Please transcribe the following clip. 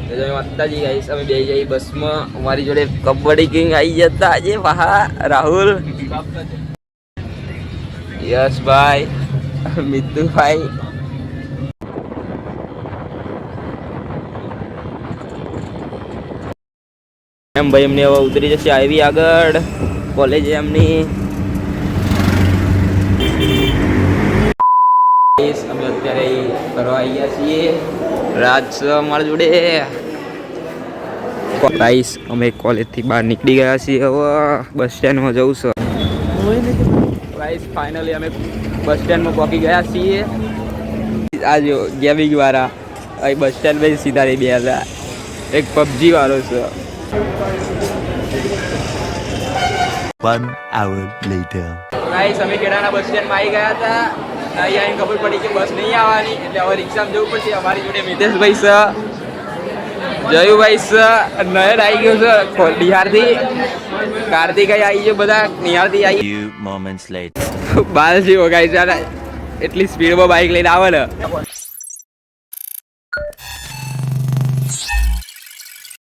જય માતાજી ગાઈસ, અમે બે જઈ બસમાં. અમારી જોડે કબડ્ડી કિંગ આવી જતા આજે વાહ રાહુલ, યશભાઈ, મિતુભાઈ. એમ ભાઈ એમને હવે ઉતરી જશે આવી આગળ કોલેજ એમની. અમે અત્યારે કરવા આવ્યા છીએ રાજ અમારા જોડે. ગાઈસ અમે કોલેજથી બહાર નીકળી ગયા છીએ, હવે બસ સ્ટેન્ડમાં જવું છે. ગાઈસ ફાઇનલી અમે બસ સ્ટેન્ડમાં પહોંચી ગયા છીએ. આ જો ગેમિંગ વાળા અહીં બસ સ્ટેન્ડ પર સીધા રહી બે હતા. એક પબજી વાળો છે. 1 hour later. ગાઈસ અમે કેડાના બસ સ્ટેન્ડમાં આવી ગયા હતા. અહીંયા ખબર પડી કે બસ નહીં આવવાની, એટલે હવે રિક્ષામાં જવું પડશે. અમારી જોડે મિતેશભાઈ છે, જયુભાઈ છે, નયન આવી ગયો છે બિહારથી, કાર્તિકાઈ આવી ગયો, બધા નિહાળથી આવી. Few moments later. બાલ જેવો ગાઈસ, એટલી સ્પીડમાં બાઇક લઈને આવે ને.